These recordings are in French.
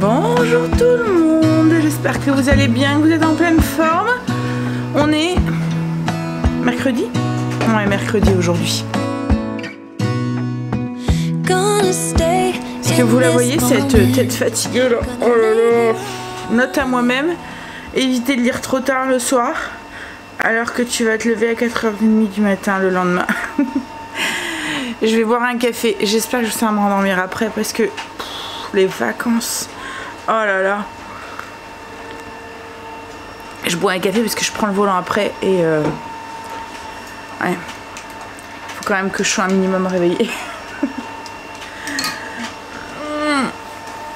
Bonjour tout le monde, j'espère que vous allez bien, que vous êtes en pleine forme. On est mercredi? Ouais, mercredi aujourd'hui. Est-ce que vous la voyez, cette tête fatiguée là? Oh là là. Note à moi-même, évitez de lire trop tard le soir, alors que tu vas te lever à 4h30 du matin le lendemain. Je vais boire un café, j'espère que je vais me rendormir après parce que les vacances, oh là là. Je bois un café parce que je prends le volant après et ouais, faut quand même que je sois un minimum réveillée.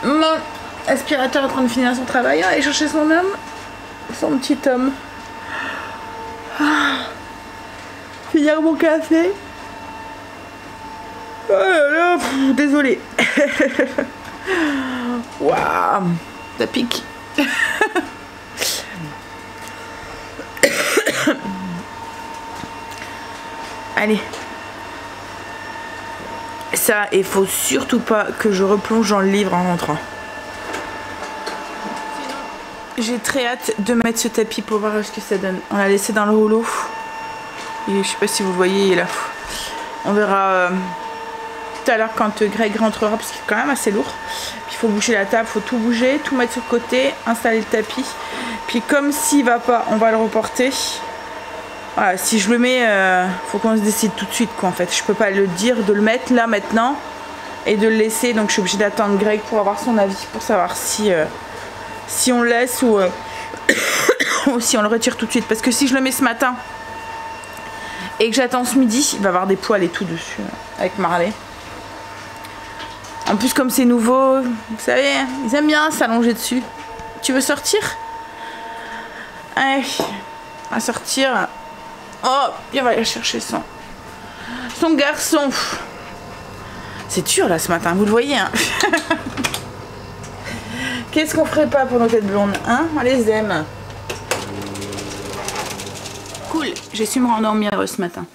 Mon aspirateur est en train de finir son travail, aller chercher son homme, son petit homme. Finir mon café. Oh là là, désolée. Waouh, ça pique. Allez. Ça, il faut surtout pas que je replonge dans le livre en rentrant. J'ai très hâte de mettre ce tapis pour voir ce que ça donne. On l'a laissé dans le rouleau. Et je sais pas si vous le voyez, il est là. On verra tout à l'heure quand Greg rentrera parce qu'il est quand même assez lourd. Puis il faut bouger la table, il faut tout bouger, tout mettre sur le côté, installer le tapis. Puis comme s'il va pas, on va le reporter. Voilà, si je le mets, faut qu'on se décide tout de suite quoi en fait. Je peux pas le dire de le mettre là maintenant et de le laisser. Donc je suis obligée d'attendre Greg pour avoir son avis, pour savoir si on le laisse ou si on le retire tout de suite. Parce que si je le mets ce matin et que j'attends ce midi, il va avoir des poils et tout dessus avec Marley. En plus comme c'est nouveau, vous savez, ils aiment bien s'allonger dessus. Tu veux sortir? Allez, on va sortir. Oh, il va aller chercher son garçon. C'est dur là ce matin, vous le voyez hein. Qu'est-ce qu'on ferait pas pour nos têtes blondes, hein? On les aime. Cool, j'ai su me rendormir ce matin.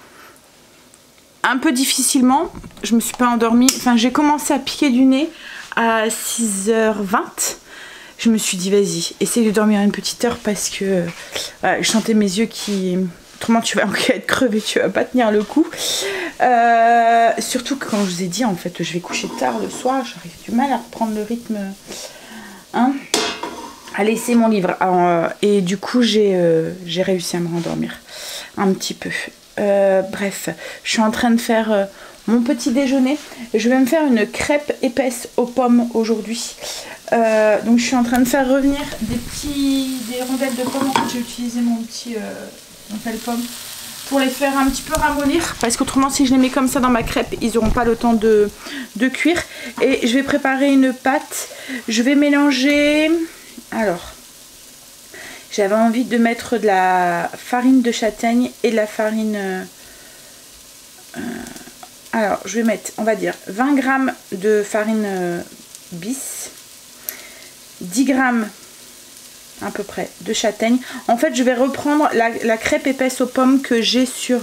Un peu difficilement, je me suis pas endormie. Enfin, j'ai commencé à piquer du nez à 6h20. Je me suis dit, vas-y, essaye de dormir une petite heure parce que voilà, je sentais mes yeux qui... Autrement, tu vas être crevé, tu vas pas tenir le coup. Surtout que, comme je vous ai dit, en fait, je vais coucher tard le soir. J'arrive du mal à reprendre le rythme. Hein, à laisser mon livre. Alors, et du coup, j'ai réussi à me rendormir un petit peu. Bref, je suis en train de faire mon petit déjeuner. Je vais me faire une crêpe épaisse aux pommes aujourd'hui. Donc, je suis en train de faire revenir des rondelles de pommes. J'ai utilisé mon petit pomme pour les faire un petit peu ramollir. Parce qu'autrement, si je les mets comme ça dans ma crêpe, ils n'auront pas le temps de cuire. Et je vais préparer une pâte. Je vais mélanger... Alors... J'avais envie de mettre de la farine de châtaigne et de la farine... alors, je vais mettre, on va dire, 20 g de farine bis, 10 g à peu près de châtaigne. En fait, je vais reprendre la crêpe épaisse aux pommes que j'ai sur...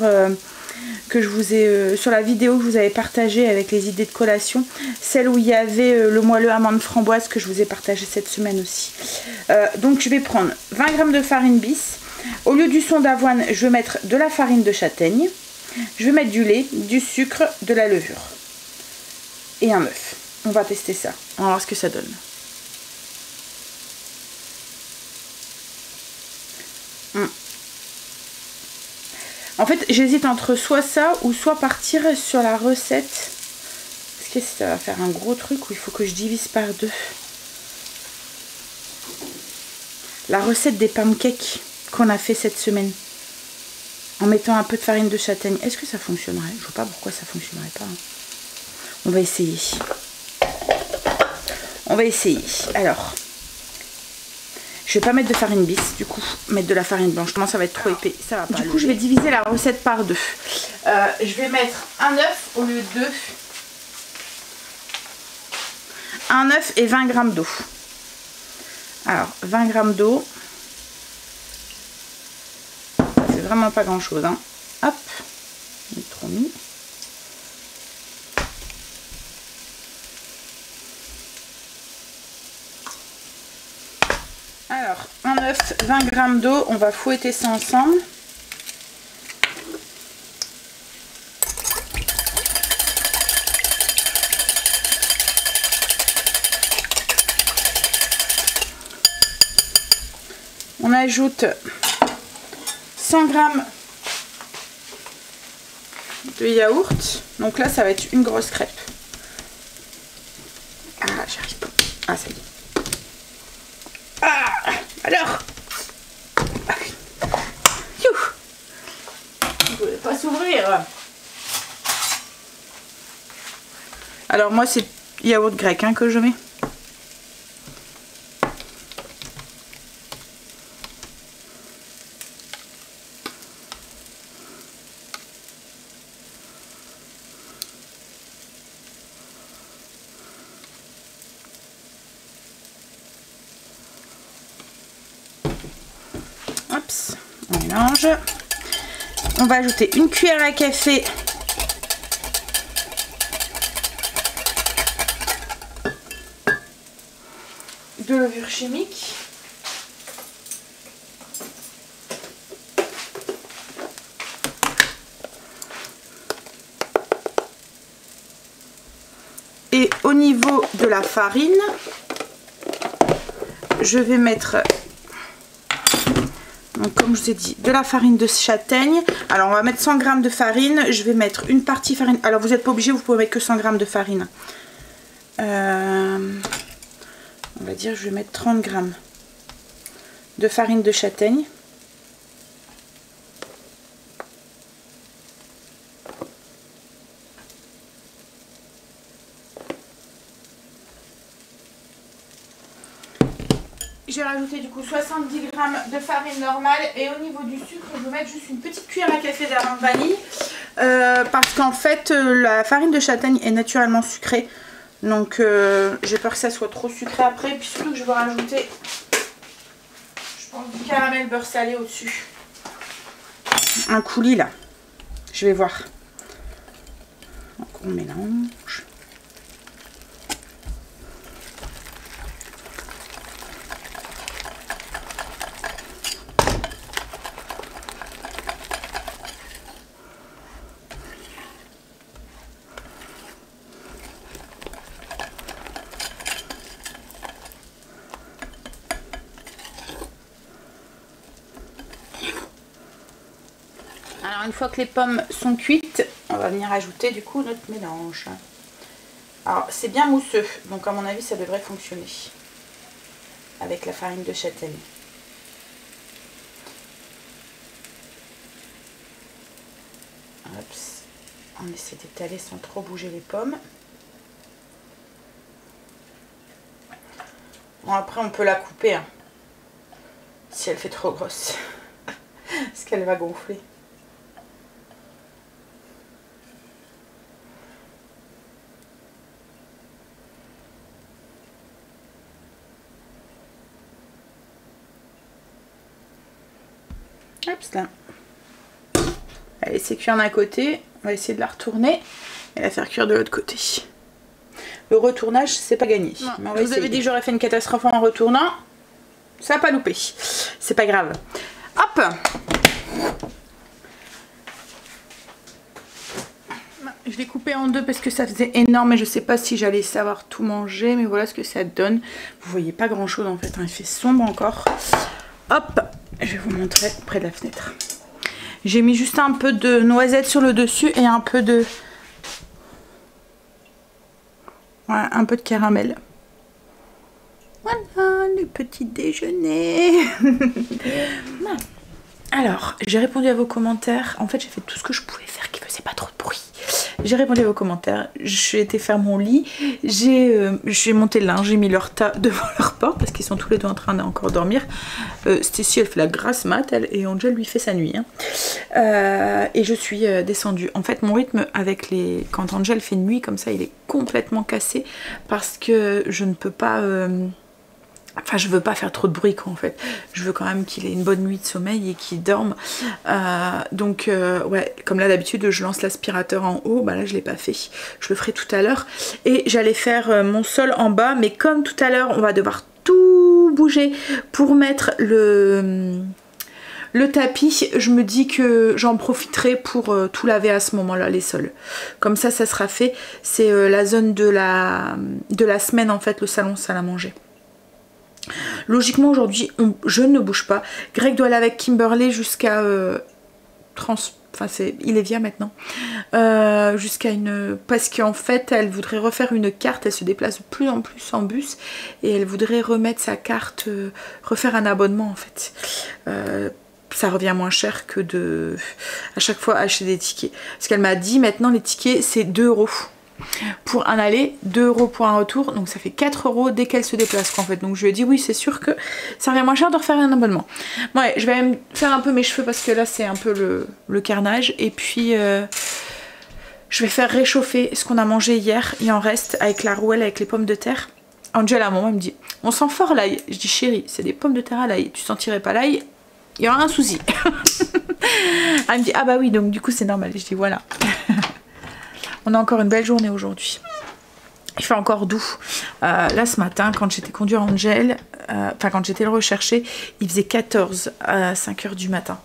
que je vous ai sur la vidéo que je vous avais partagée avec les idées de collation, celle où il y avait le moelleux amande framboise que je vous ai partagé cette semaine aussi. Donc je vais prendre 20 g de farine bis. Au lieu du son d'avoine, je vais mettre de la farine de châtaigne. Je vais mettre du lait, du sucre, de la levure et un œuf. On va tester ça. On va voir ce que ça donne. En fait, j'hésite entre soit ça ou soit partir sur la recette. Parce que ça va faire un gros truc où il faut que je divise par deux. La recette des pancakes qu'on a fait cette semaine. En mettant un peu de farine de châtaigne. Est-ce que ça fonctionnerait? Je vois pas pourquoi ça fonctionnerait pas. Hein. On va essayer. On va essayer. Alors... Je vais pas mettre de farine bis, du coup, mettre de la farine blanche. Comment ça va être trop épais, ça va pas. Du coup, je vais diviser la recette par deux. Je vais mettre un œuf au lieu de 2. Un œuf et 20 g d'eau. Alors, 20 g d'eau. C'est vraiment pas grand chose, hein. Hop, j'ai trop mis. Alors, un œuf, 20 g d'eau, on va fouetter ça ensemble. On ajoute 100 g de yaourt. Donc là, ça va être une grosse crêpe. Ah, j'arrive pas. Ah, ça y est. Ah, alors. Il ne voulait pas s'ouvrir. Alors moi, c'est yaourt grec hein, que je mets. On mélange. On va ajouter une cuillère à café de levure chimique. Et au niveau de la farine, je vais mettre, donc comme je vous ai dit, de la farine de châtaigne. Alors on va mettre 100 g de farine. Je vais mettre une partie farine. Alors vous n'êtes pas obligé, vous pouvez mettre que 100 g de farine. On va dire je vais mettre 30 g de farine de châtaigne. J'ai rajouté du coup 70 g de farine normale et au niveau du sucre je vais mettre juste une petite cuillère à café d'amande vanille parce qu'en fait la farine de châtaigne est naturellement sucrée, donc j'ai peur que ça soit trop sucré après, puis surtout que je vais rajouter, je pense, du caramel beurre salé au dessus, un coulis là, je vais voir. Donc on mélange. Alors une fois que les pommes sont cuites, on va venir ajouter du coup notre mélange. Alors c'est bien mousseux, donc à mon avis ça devrait fonctionner avec la farine de châtaigne. Oups. On essaie d'étaler sans trop bouger les pommes. Bon après on peut la couper hein, si elle fait trop grosse, parce qu'elle va gonfler. Hop là. Elle s'est cuire d'un côté, on va essayer de la retourner et la faire cuire de l'autre côté. Le retournage, c'est pas gagné. Mais on va vous avez dit que j'aurais fait une catastrophe en retournant. Ça n'a pas loupé. C'est pas grave. Hop! Je l'ai coupé en deux parce que ça faisait énorme et je sais pas si j'allais savoir tout manger, mais voilà ce que ça donne. Vous voyez pas grand chose en fait, hein. Il fait sombre encore. Hop! Je vais vous montrer près de la fenêtre. J'ai mis juste un peu de noisette sur le dessus et un peu de... Voilà, un peu de caramel. Voilà, le petit déjeuner. Alors, j'ai répondu à vos commentaires. En fait, j'ai fait tout ce que je pouvais faire qui faisait pas trop de bruit. J'ai répondu à vos commentaires. J'ai été faire mon lit. J'ai monté le linge. J'ai mis leur tas devant leur porte parce qu'ils sont tous les deux en train d'encore dormir. Stacy, elle fait la grasse mat et Angel lui fait sa nuit. Hein. Et je suis descendue. En fait, mon rythme avec les... Quand Angel fait nuit comme ça, il est complètement cassé parce que je ne peux pas... Enfin, je veux pas faire trop de bruit quoi en fait. Je veux quand même qu'il ait une bonne nuit de sommeil et qu'il dorme. Donc ouais, comme là d'habitude je lance l'aspirateur en haut. Bah là je l'ai pas fait. Je le ferai tout à l'heure. Et j'allais faire mon sol en bas. Mais comme tout à l'heure on va devoir tout bouger pour mettre le tapis, je me dis que j'en profiterai pour tout laver à ce moment-là, les sols. Comme ça sera fait. C'est la zone de la semaine en fait, le salon salle à manger. Logiquement aujourd'hui, je ne bouge pas. Greg doit aller avec Kimberley jusqu'à il est via maintenant. Jusqu'à une... Parce qu'en fait, elle voudrait refaire une carte. Elle se déplace de plus en plus en bus. Et elle voudrait remettre sa carte, refaire un abonnement en fait. Ça revient moins cher que de à chaque fois acheter des tickets. Parce qu'elle m'a dit maintenant les tickets c'est 2 € pour un aller, 2 € pour un retour. Donc ça fait 4 € dès qu'elle se déplace en fait. Donc je lui ai dit oui c'est sûr que ça revient moins cher de refaire un abonnement. Ouais, je vais même faire un peu mes cheveux parce que là c'est un peu le carnage. Et puis je vais faire réchauffer ce qu'on a mangé hier. Il en reste avec la rouelle, avec les pommes de terre. Angela à un moment elle me dit on sent fort l'ail. Je dis chérie c'est des pommes de terre à l'ail. Tu sentirais pas l'ail? Il y aura un souci. Elle me dit ah bah oui donc du coup c'est normal. Je dis voilà. On a encore une belle journée aujourd'hui. Il fait encore doux. Là ce matin quand j'étais conduire Angel, enfin quand j'étais le rechercher, il faisait 14 à 5 h du matin.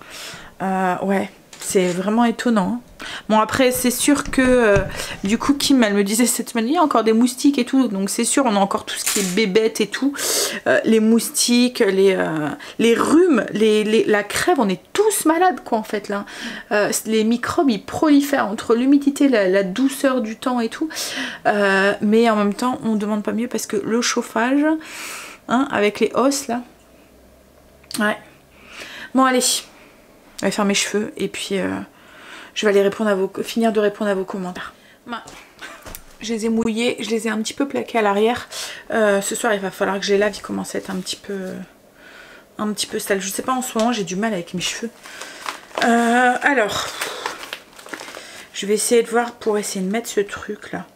Ouais, c'est vraiment étonnant. Hein. Bon après c'est sûr que du coup Kim elle me disait cette semaine il y a encore des moustiques et tout. Donc c'est sûr on a encore tout ce qui est bébête et tout. Les moustiques, les rhumes, la crève, on est tous malades quoi en fait là. Les microbes ils prolifèrent entre l'humidité, la douceur du temps et tout. Mais en même temps on ne demande pas mieux parce que le chauffage hein, avec les os là. Ouais. Bon allez, je vais faire mes cheveux et puis je vais aller répondre finir de répondre à vos commentaires. Je les ai mouillés, je les ai un petit peu plaqués à l'arrière. Ce soir il va falloir que je les lave, ils commencent à être un petit peu sales. Je sais pas en ce moment j'ai du mal avec mes cheveux. Alors, je vais essayer de voir pour essayer de mettre ce truc là.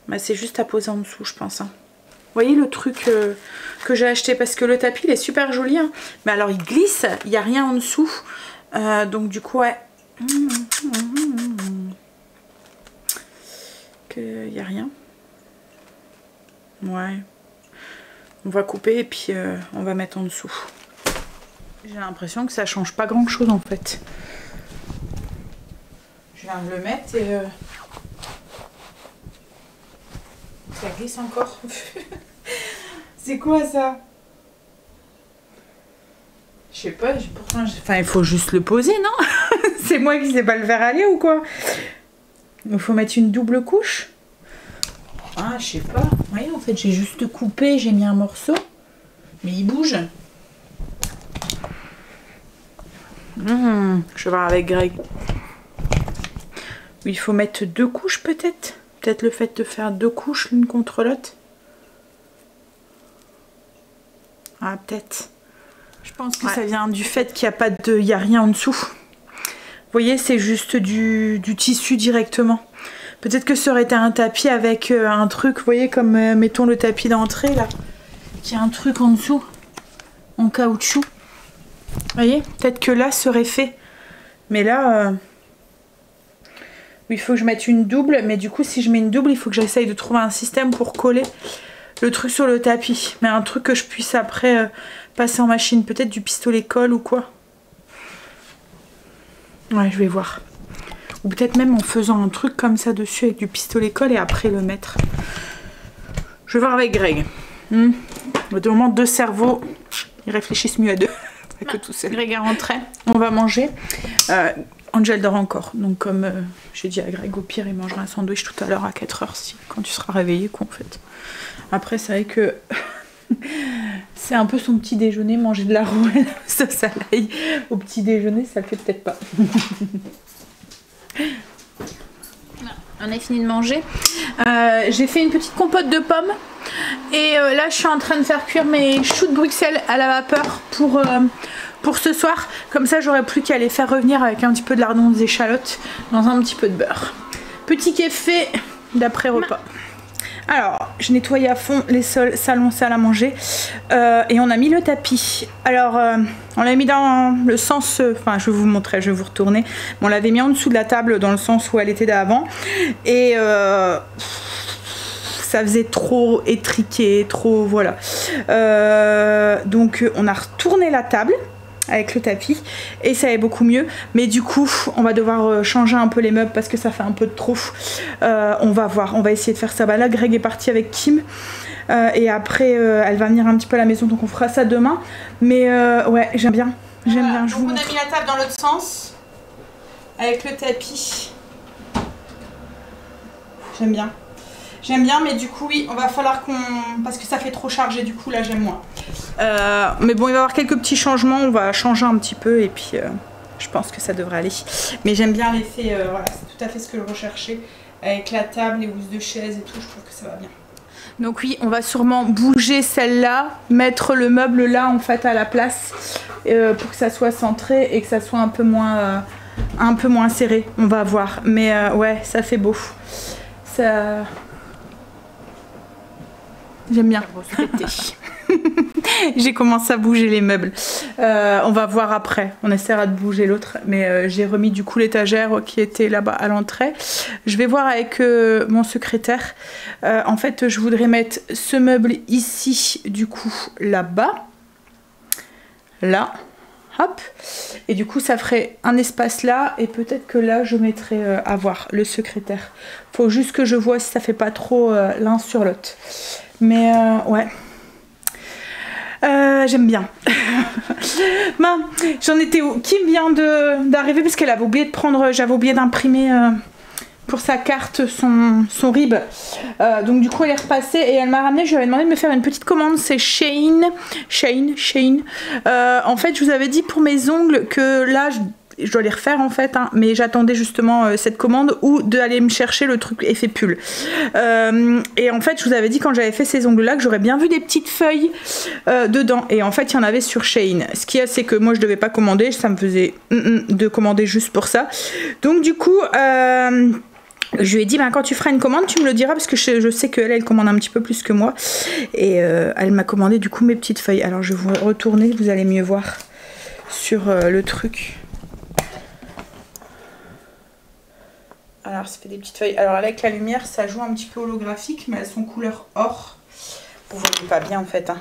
Bah, c'est juste à poser en dessous je pense. Hein. Vous voyez le truc que j'ai acheté parce que le tapis il est super joli. Hein. Mais alors il glisse, il n'y a rien en dessous. Donc du coup ouais. Il n'y a rien. Ouais. On va couper et puis on va mettre en dessous. J'ai l'impression que ça change pas grand chose en fait. Je viens de le mettre et ça glisse encore. C'est quoi ça? Je sais pas, pourtant enfin il faut juste le poser non? C'est moi qui sais pas le faire aller ou quoi? Il faut mettre une double couche. Ah je sais pas. Oui en fait j'ai juste coupé, j'ai mis un morceau. Mais il bouge. Je vais voir avec Greg. Il faut mettre 2 couches peut-être. Peut-être le fait de faire 2 couches l'une contre l'autre. Ah peut-être. Je pense que ça vient du fait qu'il n'y a pas de... Il n'y a rien en dessous. Vous voyez, c'est juste du tissu directement. Peut-être que ça aurait été un tapis avec un truc, vous voyez, comme mettons le tapis d'entrée là. Qui a un truc en dessous. En caoutchouc. Vous voyez, peut-être que là serait fait. Mais là... il faut que je mette une double. Mais du coup, si je mets une double, il faut que j'essaye de trouver un système pour coller le truc sur le tapis. Mais un truc que je puisse après... passer en machine, peut-être du pistolet colle ou quoi. Ouais, je vais voir. Ou peut-être même en faisant un truc comme ça dessus avec du pistolet colle et après le mettre. Je vais voir avec Greg. De moment, 2 cerveaux, ils réfléchissent mieux à 2 que tout seul. Greg est rentré, on va manger. Angel dort encore, donc comme j'ai dit à Greg, au pire il mangera un sandwich tout à l'heure à 4 h quand tu seras réveillé quoi en fait. Après c'est vrai que c'est un peu son petit déjeuner, manger de la rouelle, ça l'aille. Au petit déjeuner, ça le fait peut-être pas. On a fini de manger. J'ai fait une petite compote de pommes. Et là, je suis en train de faire cuire mes choux de Bruxelles à la vapeur pour ce soir. Comme ça, j'aurai plus qu'à les faire revenir avec un petit peu de lardons d'échalotes dans un petit peu de beurre. Petit café d'après repas. Alors, je nettoyais à fond les sols, salon, salle à manger. Et on a mis le tapis. Alors, on l'a mis dans le sens... Enfin, je vais vous montrer, je vais vous retourner. On l'avait mis en dessous de la table dans le sens où elle était d'avant. Et ça faisait trop étriqué, trop voilà. Donc on a retourné la table avec le tapis et ça est beaucoup mieux, mais du coup on va devoir changer un peu les meubles parce que ça fait un peu de trop. On va voir, on va essayer de faire ça. Bah là Greg est parti avec Kim et après elle va venir un petit peu à la maison, donc on fera ça demain. Mais ouais, j'aime bien, j'aime bien. Donc on a mis la table dans l'autre sens avec le tapis. J'aime bien. J'aime bien, mais du coup, oui, on va falloir qu'on... Parce que ça fait trop chargé, du coup, là, j'aime moins. Mais bon, il va y avoir quelques petits changements. On va changer un petit peu et puis je pense que ça devrait aller. Mais j'aime bien l'effet, voilà, c'est tout à fait ce que je recherchais. Avec la table, les housses de chaise et tout, je trouve que ça va bien. Donc oui, on va sûrement bouger celle-là, mettre le meuble là, en fait, à la place pour que ça soit centré et que ça soit un peu moins serré. On va voir. Mais ouais, ça fait beau. Ça... J'aime bien. J'ai commencé à bouger les meubles. On va voir après. On essaiera de bouger l'autre. Mais j'ai remis du coup l'étagère qui était là-bas à l'entrée. Je vais voir avec mon secrétaire. En fait, je voudrais mettre ce meuble ici, du coup, là-bas. Là. Hop. Et du coup, ça ferait un espace là. Et peut-être que là, je mettrai à voir le secrétaire. Faut juste que je vois si ça fait pas trop l'un sur l'autre. Mais ouais. J'aime bien. Ben, j'en étais où? Kim vient d'arriver parce qu'elle avait oublié de prendre... J'avais oublié d'imprimer pour sa carte son RIB. Donc du coup elle est repassée et elle m'a ramené, je lui avais demandé de me faire une petite commande, c'est Shein. En fait je vous avais dit pour mes ongles que là je dois les refaire en fait, hein, mais j'attendais justement cette commande ou d'aller me chercher le truc effet pull. Et en fait je vous avais dit quand j'avais fait ces ongles là que j'aurais bien vu des petites feuilles dedans, et en fait il y en avait sur Shein. Ce qu'il y a c'est que moi je devais pas commander, ça me faisait de commander juste pour ça. Donc du coup je lui ai dit ben, quand tu feras une commande tu me le diras parce que je sais qu'elle elle commande un petit peu plus que moi, et elle m'a commandé du coup mes petites feuilles. Alors je vais vous retourner, vous allez mieux voir sur le truc. Alors ça fait des petites feuilles. Alors avec la lumière ça joue un petit peu holographique, mais elles sont couleur or. Vous voyez pas bien en fait, hein.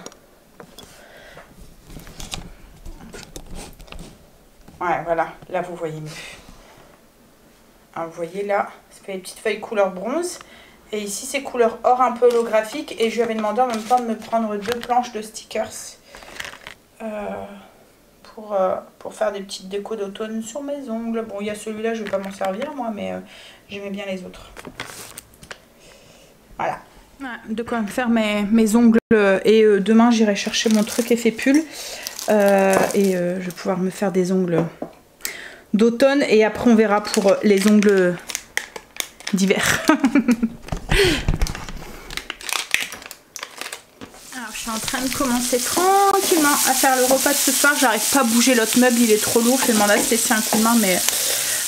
Ouais voilà, là vous voyez mieux. Alors, vous voyez là, ça fait des petites feuilles couleur bronze. Et ici c'est couleur or un peu holographique. Et je lui avais demandé en même temps de me prendre 2 planches de stickers pour faire des petites décos d'automne sur mes ongles. Bon, il y a celui-là, je vais pas m'en servir moi, mais j'aimais bien les autres. Voilà. De quoi faire mes ongles. Et demain j'irai chercher mon truc effet pull. Et je vais pouvoir me faire des ongles d'automne, et après on verra pour les ongles d'hiver. Alors je suis en train de commencer tranquillement à faire le repas de ce soir. J'arrive pas à bouger l'autre meuble, il est trop lourd. Je vais demander à se laisser un coup de main, mais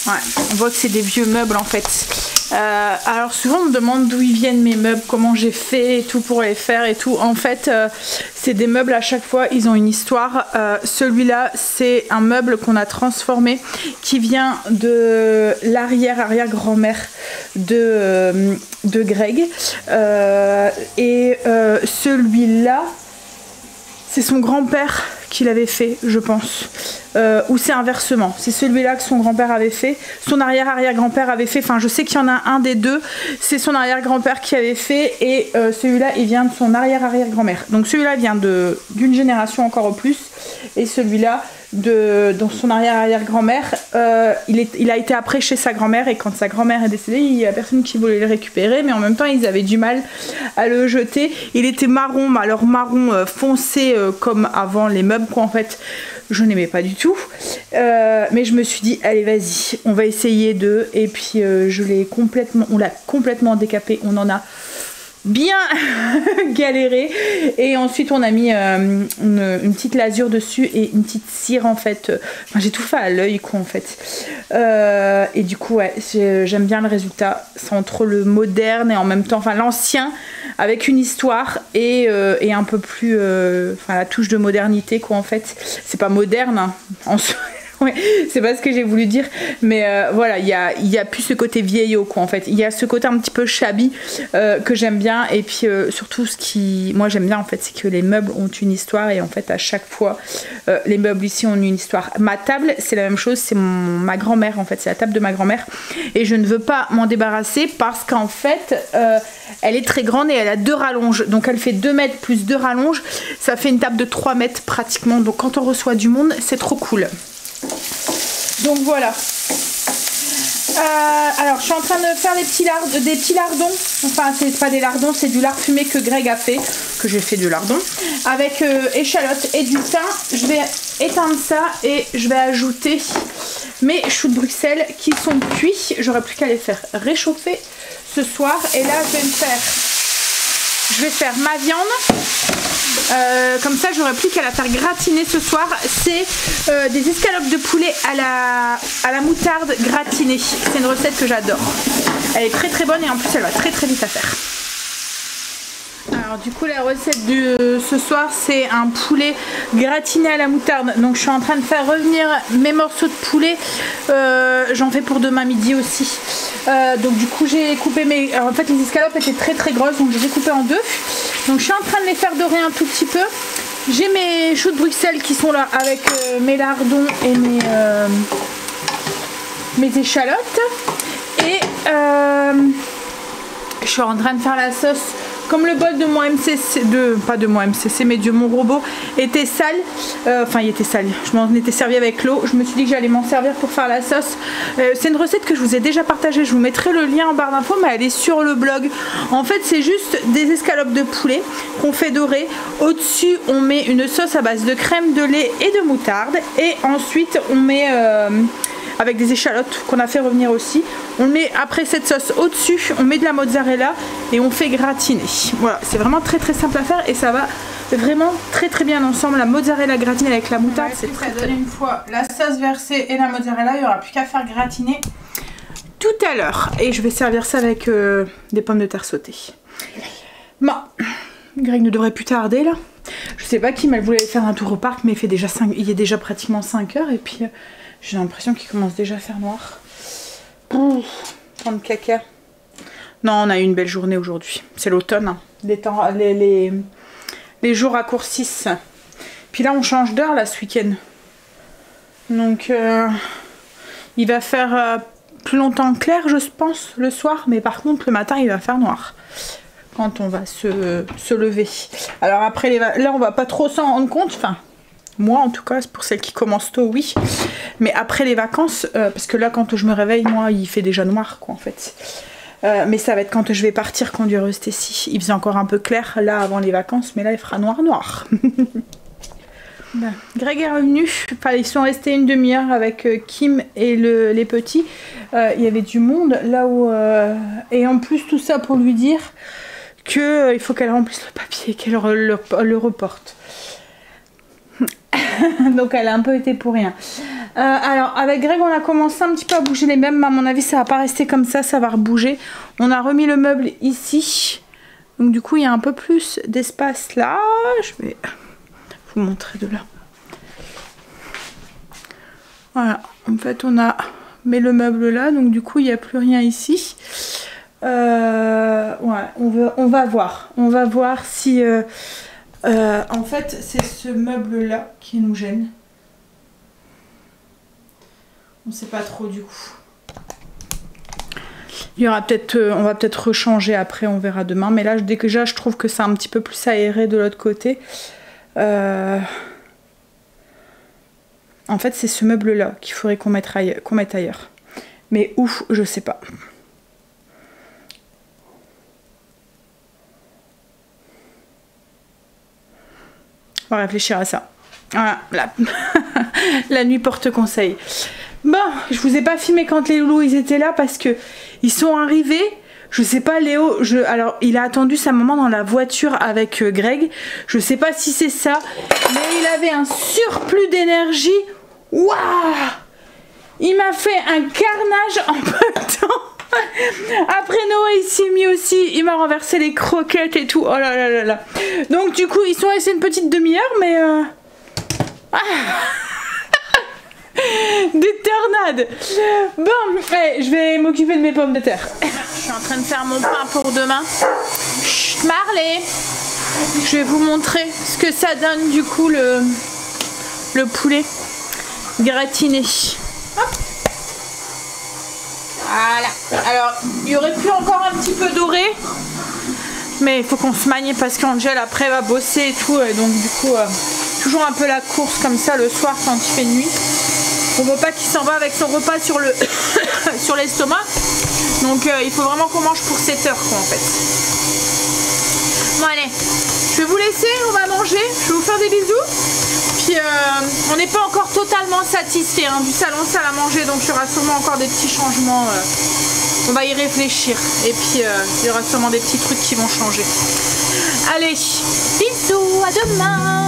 ouais, on voit que c'est des vieux meubles en fait. Alors souvent on me demande d'où ils viennent mes meubles, comment j'ai fait et tout pour les faire et tout. En fait c'est des meubles, à chaque fois ils ont une histoire. Celui-là c'est un meuble qu'on a transformé qui vient de l'arrière-arrière-grand-mère de Greg. Et celui-là c'est son grand-père qui l'avait fait, je pense. Ou c'est inversement. C'est celui-là que son grand-père avait fait. Son arrière-arrière-grand-père avait fait. Enfin, je sais qu'il y en a un des deux. C'est son arrière-grand-père qui avait fait. Et celui-là, il vient de son arrière-arrière-grand-mère. Donc celui-là vient d'une génération encore au plus. Et celui-là, dans son arrière-arrière-grand-mère, il a été après chez sa grand-mère. Et quand sa grand-mère est décédée, il n'y a personne qui voulait le récupérer. Mais en même temps, ils avaient du mal à le jeter. Il était marron, alors marron foncé comme avant les meubles, quoi, en fait. Je n'aimais pas du tout, mais je me suis dit allez vas-y, on va essayer de, et puis on l'a complètement décapé, on en a bien galéré, et ensuite on a mis une petite lasure dessus et une petite cire en fait. Enfin, j'ai tout fait à l'œil quoi en fait, et du coup ouais, j'aime bien le résultat. C'est entre le moderne et en même temps, enfin l'ancien avec une histoire et un peu plus enfin la touche de modernité quoi en fait. C'est pas moderne hein, Ouais, c'est pas ce que j'ai voulu dire, mais voilà, il y a plus ce côté vieillot quoi en fait. Il y a ce côté un petit peu shabby que j'aime bien, et puis surtout ce qui moi j'aime bien en fait, c'est que les meubles ont une histoire, et en fait à chaque fois les meubles ici ont une histoire. Ma table c'est la même chose, c'est ma grand-mère en fait, c'est la table de ma grand-mère, et je ne veux pas m'en débarrasser parce qu'en fait elle est très grande et elle a 2 rallonges, donc elle fait 2 mètres plus 2 rallonges, ça fait une table de 3 mètres pratiquement, donc quand on reçoit du monde c'est trop cool. Donc voilà. Alors je suis en train de faire des petits lardons. Enfin c'est pas des lardons, c'est du lard fumé que Greg a fait, que j'ai fait du lardon, avec échalotes et du thym. Je vais éteindre ça et je vais ajouter mes choux de Bruxelles qui sont cuits. J'aurais plus qu'à les faire réchauffer ce soir. Et là je vais faire ma viande. Comme ça j'aurais plus qu'à la faire gratiner ce soir. C'est des escalopes de poulet à la moutarde gratinée. C'est une recette que j'adore. Elle est très très bonne et en plus elle va très très vite à faire. Alors du coup la recette de ce soir c'est un poulet gratiné à la moutarde. Donc je suis en train de faire revenir mes morceaux de poulet. J'en fais pour demain midi aussi. Donc du coup j'ai coupé mes... Alors, en fait les escalopes étaient très très grosses, donc je les ai coupées en 2. Donc je suis en train de les faire dorer un tout petit peu. J'ai mes choux de Bruxelles qui sont là avec mes lardons et mes échalotes. Et je suis en train de faire la sauce. Comme le bol de mon MCC, pas de mon MCC, mais de mon robot était sale, enfin il était sale, je m'en étais servi avec l'eau, je me suis dit que j'allais m'en servir pour faire la sauce. C'est une recette que je vous ai déjà partagée, je vous mettrai le lien en barre d'infos, mais elle est sur le blog. En fait c'est juste des escalopes de poulet qu'on fait dorer, au-dessus on met une sauce à base de crème, de lait et de moutarde, et ensuite on met... avec des échalotes qu'on a fait revenir aussi. On met après cette sauce au-dessus, on met de la mozzarella et on fait gratiner. Voilà, c'est vraiment très très simple à faire et ça va vraiment très très bien ensemble. La mozzarella gratinée avec la moutarde, c'est très très bien. Une fois la sauce versée et la mozzarella, il n'y aura plus qu'à faire gratiner tout à l'heure. Et je vais servir ça avec des pommes de terre sautées. Bon, Greg ne devrait plus tarder là. Je sais pas qui, mais elle voulait faire un tour au parc, mais il est déjà pratiquement 5 h et puis... j'ai l'impression qu'il commence déjà à faire noir. Tant de caca. Non, on a eu une belle journée aujourd'hui. C'est l'automne. Hein. Les jours raccourcissent. Puis là, on change d'heure là ce week-end. Donc, il va faire plus longtemps clair, je pense, le soir. Mais par contre, le matin, il va faire noir. Quand on va se lever. Alors après, là, on va pas trop s'en rendre compte. Enfin... moi en tout cas, c'est pour celles qui commencent tôt, oui. Mais après les vacances, parce que là quand je me réveille, moi il fait déjà noir quoi en fait. Mais ça va être quand je vais partir conduire Stécie. Il faisait encore un peu clair là avant les vacances, mais là il fera noir. Ben, Greg est revenu, enfin, ils sont restés une demi-heure avec Kim et les petits. Il y avait du monde là où... et en plus tout ça pour lui dire qu'il faut qu'elle remplisse le papier et qu'elle le reporte. Donc elle a un peu été pour rien. Alors avec Greg on a commencé un petit peu à bouger les meubles, mais à mon avis ça va pas rester comme ça va rebouger. On a remis le meuble ici, donc du coup il y a un peu plus d'espace là. Je vais vous montrer de là. Voilà, en fait on a mis le meuble là, donc du coup il n'y a plus rien ici. Ouais, on va voir si... en fait, c'est ce meuble-là qui nous gêne. On sait pas trop du coup. Il y aura peut-être, on va peut-être rechanger après, on verra demain. Mais là, déjà, je trouve que c'est un petit peu plus aéré de l'autre côté. En fait, c'est ce meuble-là qu'il faudrait qu'on mette ailleurs. Mais où, je sais pas. On va réfléchir à ça. Voilà, la nuit porte conseil. Bon, je vous ai pas filmé quand les loulous ils étaient là parce que ils sont arrivés. Je sais pas, Léo, alors il a attendu sa maman dans la voiture avec Greg. Je sais pas si c'est ça, mais il avait un surplus d'énergie. Waouh! Il m'a fait un carnage en peu de temps. Après Noé il s'y est mis aussi, il m'a renversé les croquettes et tout. Oh là là là là. Donc du coup ils sont restés une petite demi-heure, mais Des tornades. Bon, allez, je vais m'occuper de mes pommes de terre. Je suis en train de faire mon pain pour demain. Chut, Marley. Je vais vous montrer ce que ça donne du coup le poulet gratiné. Hop. Voilà. Alors, il y aurait pu encore un petit peu doré. Mais il faut qu'on se manie parce qu'Angel après va bosser et tout. Et donc du coup, toujours un peu la course comme ça le soir quand il fait nuit. On veut pas qu'il s'en va avec son repas sur le sur l'estomac. Donc il faut vraiment qu'on mange pour 7 heures quoi en fait. Bon allez, je vais vous laisser, on va manger. Je vais vous faire des bisous. Puis on n'est pas encore totalement satisfait hein, du salon salle à manger. Donc il y aura sûrement encore des petits changements. On va y réfléchir. Et puis il y aura sûrement des petits trucs qui vont changer. Allez, bisous, à demain.